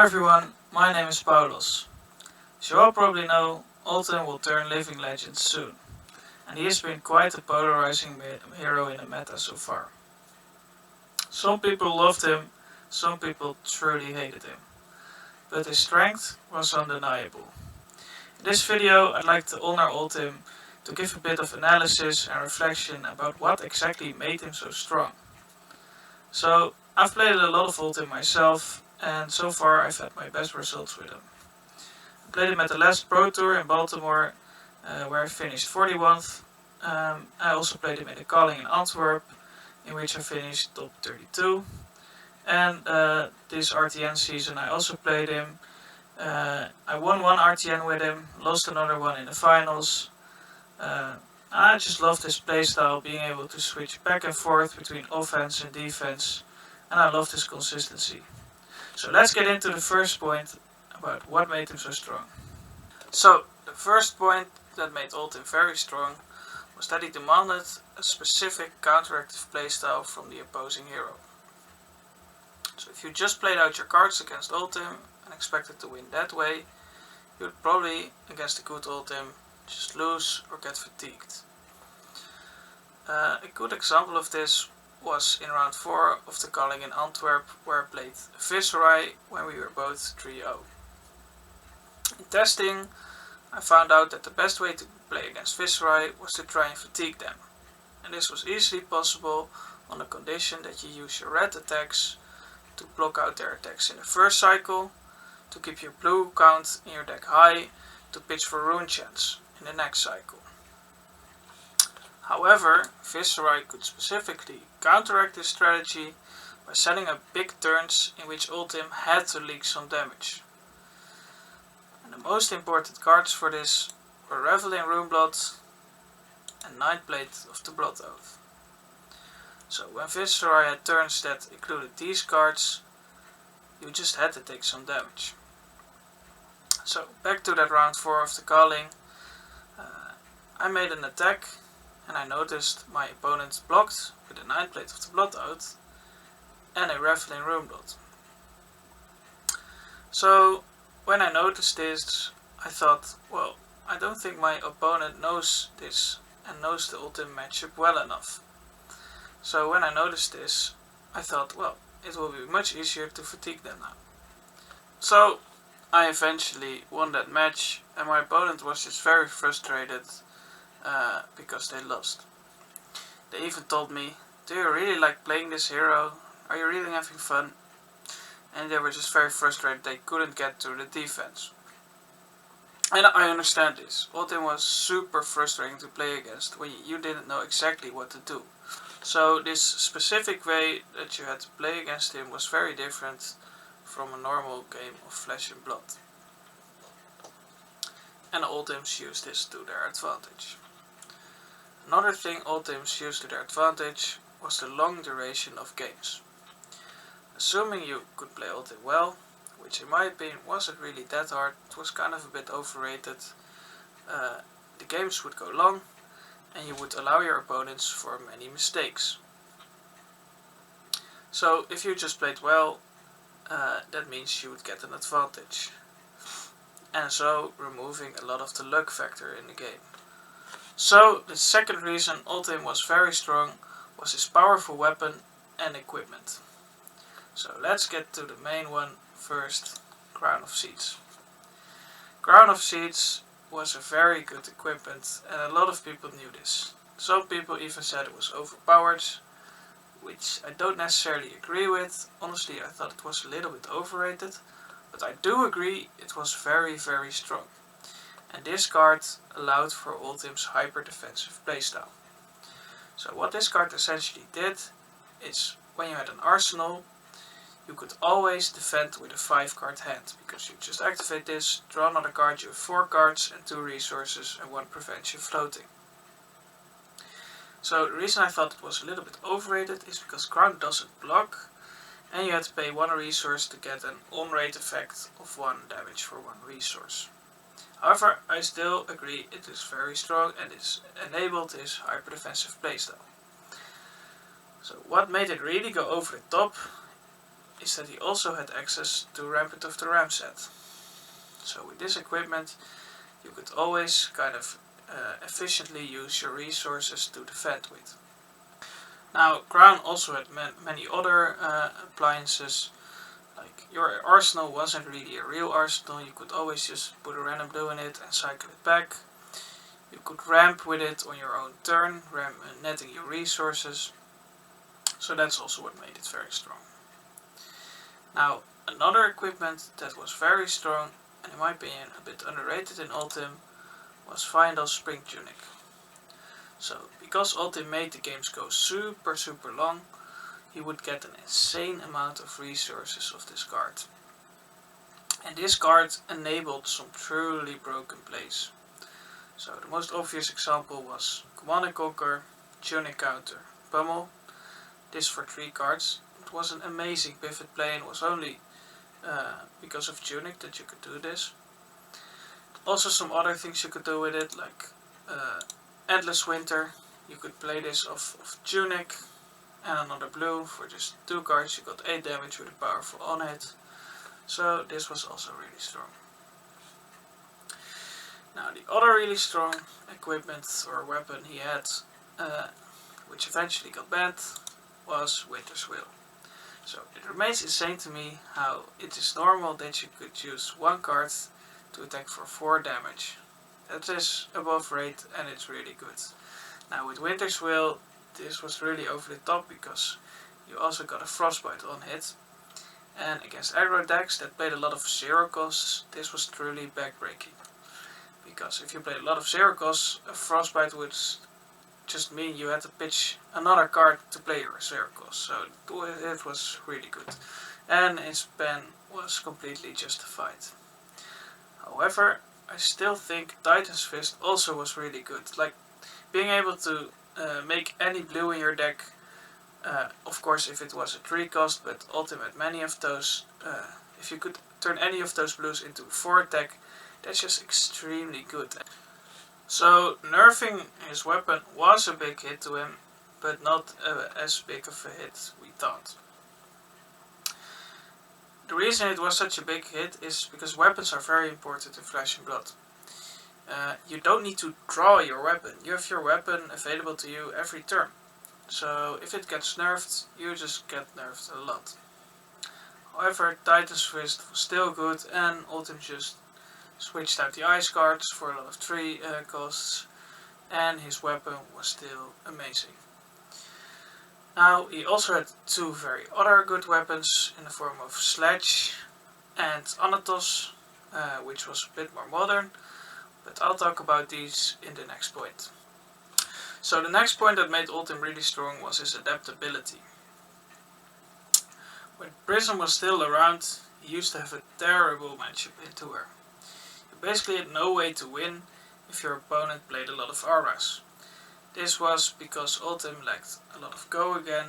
Hi everyone, my name is Paulos. As you all probably know, Ultram will turn living legend soon, and he has been quite a polarizing hero in the meta so far. Some people loved him, some people truly hated him, but his strength was undeniable. In this video I'd like to honor Ultram to give a bit of analysis and reflection about what exactly made him so strong. So, I've played a lot of Ultram myself, and so far I've had my best results with him. I played him at the last Pro Tour in Baltimore, where I finished 41th. I also played him in the Calling in Antwerp, in which I finished top 32. And this RTN season I also played him. I won one RTN with him, lost another one in the finals. I just loved his playstyle, being able to switch back and forth between offense and defense, and I loved his consistency. So let's get into the first point about what made him so strong. So the first point that made Ultram very strong was that he demanded a specific counteractive playstyle from the opposing hero. So if you just played out your cards against Ultram and expected to win that way, you would probably, against a good Ultram, just lose or get fatigued. A good example of this was in round 4 of the Calling in Antwerp, where I played Viserai when we were both 3-0. In testing, I found out that the best way to play against Viserai was to try and fatigue them, and this was easily possible on the condition that you use your red attacks to block out their attacks in the first cycle, to keep your blue count in your deck high, to pitch for rune chance in the next cycle. However, Viserai could specifically counteract this strategy by setting up big turns in which Ultram had to leak some damage. And the most important cards for this were Revel in Runeblood and Nightblade of the Blood Oath. So when Viserai had turns that included these cards, you just had to take some damage. So back to that round 4 of the Calling, I made an attack and I noticed my opponent blocked with a Nightblade of the Blood Oath and a Revel in Runeblood. So when I noticed this, I thought, well, I don't think my opponent knows this and knows the Ultram matchup well enough. So when I noticed this, I thought, well, it will be much easier to fatigue them now. So I eventually won that match, and my opponent was just very frustrated because they lost. They even told me, do you really like playing this hero? Are you really having fun? And they were just very frustrated they couldn't get to the defense. And I understand this. Ultram was super frustrating to play against when you didn't know exactly what to do. So this specific way that you had to play against him was very different from a normal game of Flesh and Blood. And Ultrams used this to their advantage. Another thing Ultrams used to their advantage was the long duration of games. Assuming you could play Ultram well, which in my opinion wasn't really that hard, it was kind of a bit overrated, the games would go long and you would allow your opponents for many mistakes. So if you just played well, that means you would get an advantage, and so removing a lot of the luck factor in the game. So the second reason Ultram was very strong was his powerful weapon and equipment. So let's get to the main one first, Crown of Seeds. Crown of Seeds was a very good equipment, and a lot of people knew this. Some people even said it was overpowered, which I don't necessarily agree with. Honestly, I thought it was a little bit overrated, but I do agree it was very, very strong. And this card allowed for Ultram's hyper defensive playstyle. So what this card essentially did is, when you had an arsenal, you could always defend with a 5-card hand, because you just activate this, draw another card, you have 4 cards and 2 resources, and 1 prevents you floating. So the reason I thought it was a little bit overrated is because Crown doesn't block, and you had to pay 1 resource to get an on-rate effect of 1 damage for 1 resource. However, I still agree it is very strong and it enabled his hyper defensive playstyle. So what made it really go over the top is that he also had access to Rampant of the Ram set. So with this equipment you could always kind of efficiently use your resources to defend with. Now Crown also had many other appliances. Like your arsenal wasn't really a real arsenal, you could always just put a random blue in it and cycle it back. You could ramp with it on your own turn, netting your resources. So that's also what made it very strong. Now another equipment that was very strong, and in my opinion a bit underrated in Ultim, was Vyndal's Spring Tunic. So because Ultim made the games go super long, he would get an insane amount of resources of this card. And this card enabled some truly broken plays. So the most obvious example was Command & Conquer, Tunic Counter, Pummel. This for 3 cards. It was an amazing pivot play and was only because of Tunic that you could do this. Also some other things you could do with it, like Endless Winter. You could play this off Tunic and another blue. For just 2 cards you got 8 damage with a powerful on hit. So this was also really strong. Now the other really strong equipment or weapon he had, which eventually got banned, was Winter's Will. So it remains insane to me how it is normal that you could use 1 card to attack for 4 damage. That is above rate and it's really good. Now with Winter's Will this was really over the top because you also got a Frostbite on hit. And against aggro decks that played a lot of 0 costs, this was truly backbreaking. Because if you played a lot of 0 costs, a Frostbite would just mean you had to pitch another card to play your 0 cost. So it was really good. And his ban was completely justified. However, I still think Titan's Fist also was really good. Like being able to make any blue in your deck, of course if it was a 3 cost, but ultimate many of those, if you could turn any of those blues into 4 attack, that's just extremely good. So nerfing his weapon was a big hit to him, but not as big of a hit we thought. The reason it was such a big hit is because weapons are very important in Flesh and Blood. You don't need to draw your weapon, you have your weapon available to you every turn. So if it gets nerfed, you just get nerfed a lot. However, Titan's Fist was still good and Ultram just switched out the ice cards for a lot of 3 costs, and his weapon was still amazing. Now he also had 2 very other good weapons in the form of Sledge and Anatos, which was a bit more modern, but I'll talk about these in the next point. So the next point that made Ultim really strong was his adaptability. When Prism was still around, he used to have a terrible matchup in Tour. You basically had no way to win if your opponent played a lot of auras. This was because Ultim lacked a lot of go again,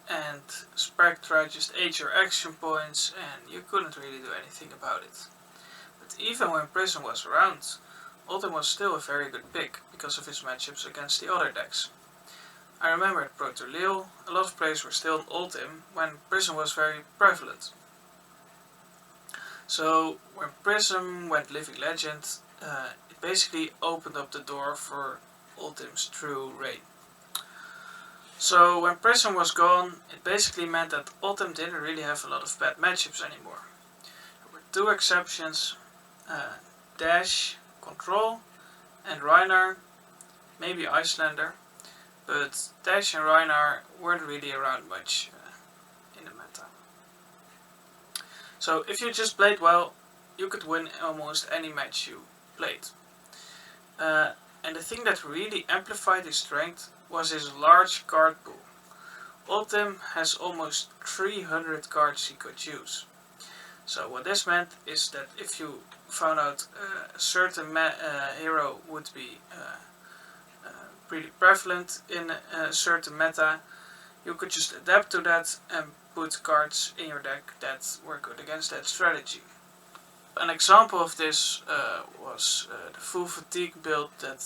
and Spectra just ate your action points and you couldn't really do anything about it. But even when Prism was around, Ultim was still a very good pick because of his matchups against the other decks. I remember at Pro Tour Lille, a lot of players were still on Ultim when Prism was very prevalent. So when Prism went Living Legend, it basically opened up the door for Ultim's true reign. So when Prism was gone, it basically meant that Ultim didn't really have a lot of bad matchups anymore. There were 2 exceptions, Dash, Control, and Reinar, maybe Icelander, but Dash and Reinar weren't really around much in the meta. So if you just played well, you could win almost any match you played. And the thing that really amplified his strength was his large card pool. Ultim has almost 300 cards he could use. So what this meant is that if you found out a certain hero would be pretty prevalent in a certain meta, you could just adapt to that and put cards in your deck that were good against that strategy. An example of this was the full fatigue build that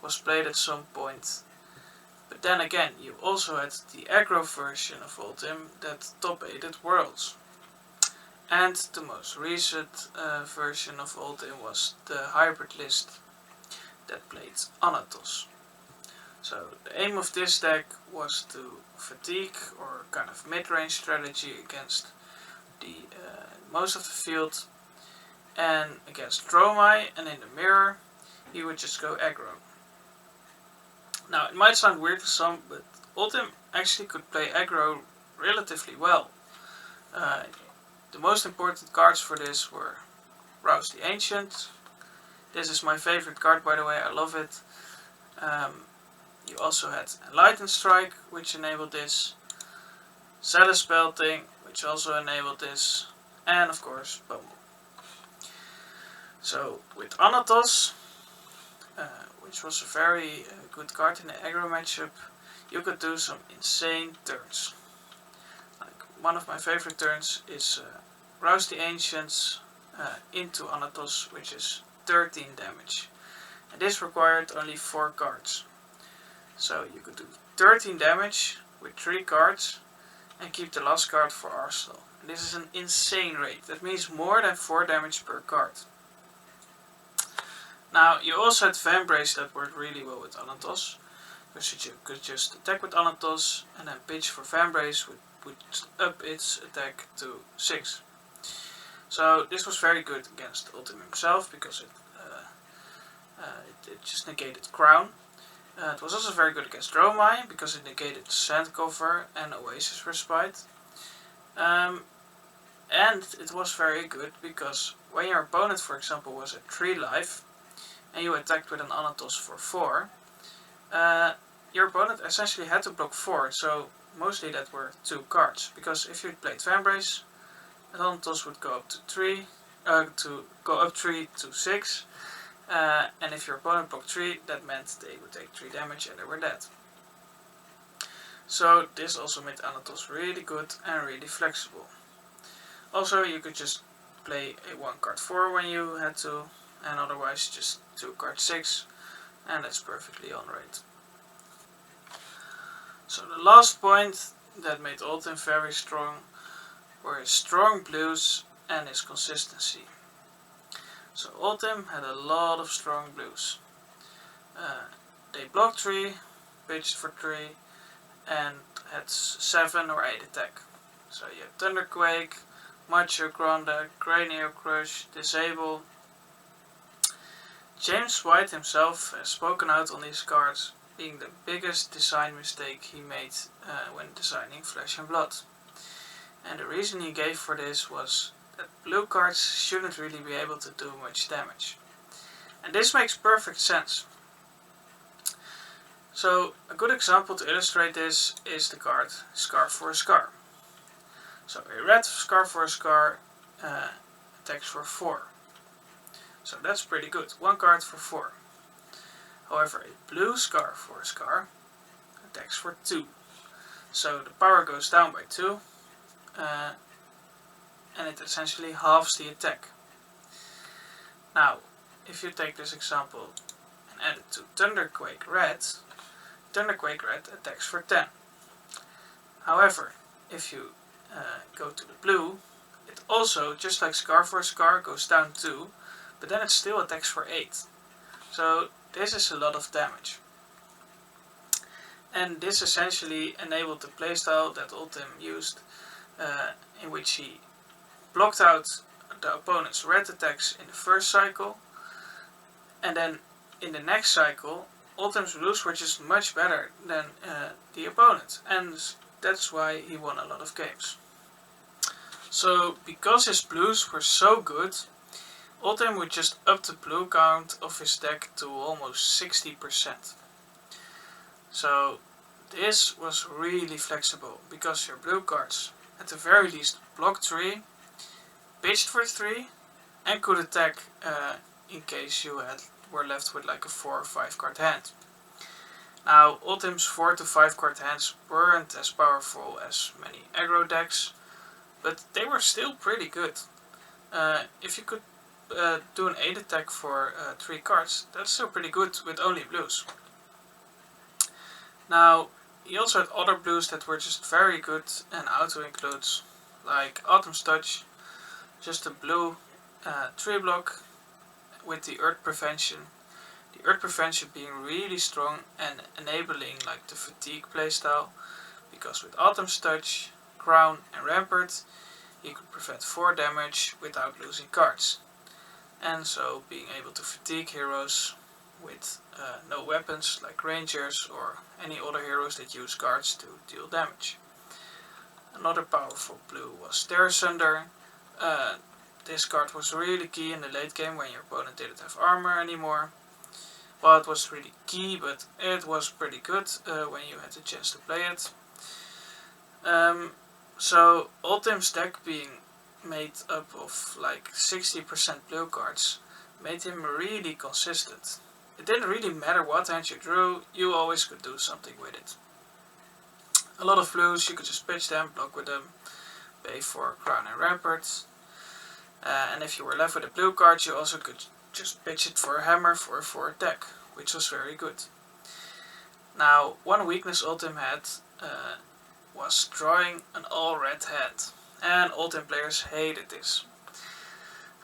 was played at some point But then again, you also had the Aggro version of OLDHIM that top 8'd worlds. And the most recent version of OLDHIM was the hybrid list that played Anatos. So the aim of this deck was to fatigue or kind of mid-range strategy against the most of the field, and against Dromai and in the mirror he would just go aggro. Now it might sound weird to some, but OLDHIM actually could play aggro relatively well. The most important cards for this were Rouse the Ancient. This is my favorite card, by the way, I love it. You also had Enlightened Strike, which enabled this, Zealous Belting, which also enabled this, and of course Bumble. So with Anatos, which was a very good card in the aggro matchup, you could do some insane turns. Like one of my favorite turns is Rouse the Ancients into Anatos, which is 13 damage. And this required only 4 cards. So you could do 13 damage with 3 cards and keep the last card for Arsenal. And this is an insane rate. That means more than 4 damage per card. Now you also had Vambrace that worked really well with Anatos, because you could just attack with Anatos and then pitch for Vambrace, which would up its attack to 6. So this was very good against Ultram himself, because it just negated Crown. It was also very good against Dromai, because it negated Sand Cover and Oasis Respite. And it was very good because when your opponent, for example, was at 3 life, and you attacked with an Anatos for 4, your opponent essentially had to block 4, so mostly that were 2 cards, because if you played Vambrace, an Anatos would go up to 3, go up 3 to 6, and if your opponent blocked 3, that meant they would take 3 damage and they were dead. So this also made Anatos really good and really flexible. Also, you could just play a 1 card 4 when you had to, and otherwise just 2 card 6, and that's perfectly alright. So the last point that made OLDHIM very strong were his strong blues and his consistency. So OLDHIM had a lot of strong blues. They blocked 3, pitched for 3, and had 7 or 8 attack. So you have Thunderquake, Macho Grande, Cranial Crush, Disable. James White himself has spoken out on these cards being the biggest design mistake he made when designing Flesh and Blood. And the reason he gave for this was that blue cards shouldn't really be able to do much damage. And this makes perfect sense. So a good example to illustrate this is the card Scar for a Scar. So a red Scar for a Scar attacks for 4. So that's pretty good, 1 card for 4. However, a blue Scar for a Scar attacks for 2. So the power goes down by 2, and it essentially halves the attack. Now, if you take this example and add it to Thunderquake Red, Thunderquake Red attacks for 10. However, if you go to the blue, it also, just like Scar for a Scar, goes down 2, but then it still attacks for 8. So this is a lot of damage. And this essentially enabled the playstyle that OLDHIM used, in which he blocked out the opponent's red attacks in the first cycle, and then in the next cycle OLDHIM's blues were just much better than the opponent, and that's why he won a lot of games. So because his blues were so good, OLDHIM would just up the blue count of his deck to almost 60%. So this was really flexible, because your blue cards at the very least blocked 3, pitched for 3, and could attack in case you were left with like a 4 or 5 card hand. Now OLDHIM's 4 to 5 card hands weren't as powerful as many aggro decks, but they were still pretty good. If you could do an 8 attack for 3 cards, that's still pretty good with only blues. Now, he also had other blues that were just very good and auto-include, like Autumn's Touch, just a blue 3 block with the Earth Prevention. The Earth Prevention being really strong and enabling like the fatigue playstyle, because with Autumn's Touch, Crown and Rampart, he could prevent 4 damage without losing cards, and so being able to fatigue heroes with no weapons like rangers or any other heroes that use cards to deal damage. Another powerful blue was Terror Sunder. This card was really key in the late game when your opponent didn't have armor anymore. Well, it was really key, but it was pretty good when you had the chance to play it. So OLDHIM's deck being made up of like 60% blue cards made him really consistent. It didn't really matter what hand you drew, you always could do something with it. A lot of blues, you could just pitch them, block with them, pay for Crown and Ramparts. And if you were left with a blue card, you also could just pitch it for a hammer for a 4 attack, which was very good. Now, one weakness OLDHIM had was drawing an all red hand, and OLDHIM players hated this.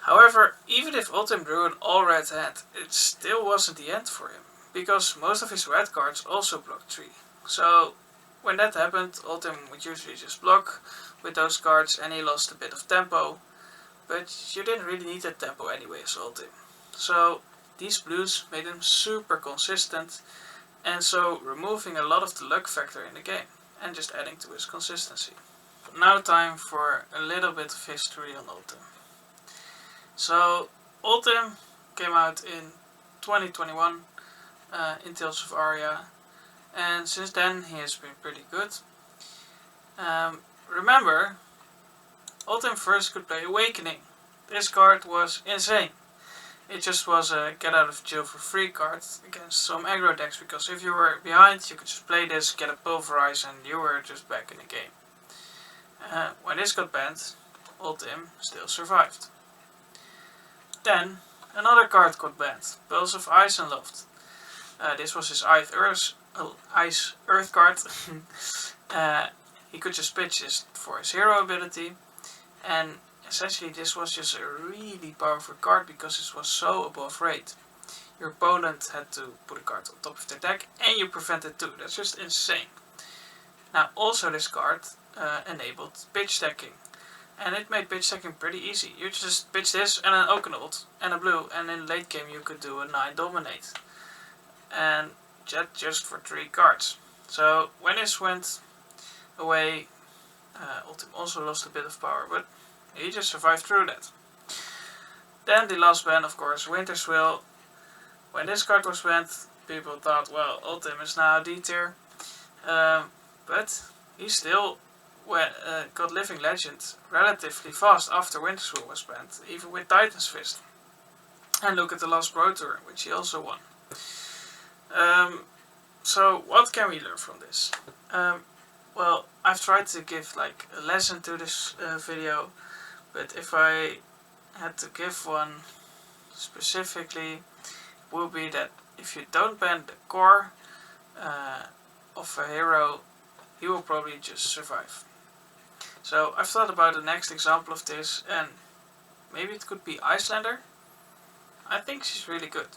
However, even if OLDHIM drew an all red hand, it still wasn't the end for him, because most of his red cards also blocked 3. So when that happened, OLDHIM would usually just block with those cards and he lost a bit of tempo, but you didn't really need that tempo anyway as OLDHIM. So these blues made him super consistent, and so removing a lot of the luck factor in the game and just adding to his consistency. But now time for a little bit of history on OLDHIM. So OLDHIM came out in 2021 in Tales of Aria, and since then he has been pretty good. Remember, OLDHIM first could play Awakening. This card was insane. It just was a get out of jail for free card against some aggro decks, because if you were behind you could just play this, get a pulverize and you were just back in the game. When this got banned, OLDHIM still survived. Then another card got banned, Pulse of Ice and Loft. This was his Ice Earth card. He could just pitch this for his hero ability, and essentially this was just a really powerful card because it was so above rate. Your opponent had to put a card on top of their deck and you prevented 2. That's just insane. Now also this card enabled pitch stacking, and it made pitch stacking pretty easy. You just pitch this and an Oakenold and a blue, and in late game you could do a 9 Dominate. And that just for 3 cards. So when this went away, OLDHIM also lost a bit of power, but he just survived through that. Then the last ban, of course, Winter's Will. When this card was banned, people thought, well, OLDHIM is now D tier. But he still got Living Legend relatively fast after Winter's Will was banned, even with Titan's Fist. And look at the last Pro Tour, which he also won. So what can we learn from this? Well, I've tried to give like a lesson to this video, but if I had to give one specifically, it would be that if you don't ban the core of a hero, he will probably just survive. So I've thought about the next example of this, and maybe it could be Icelander. I think she's really good.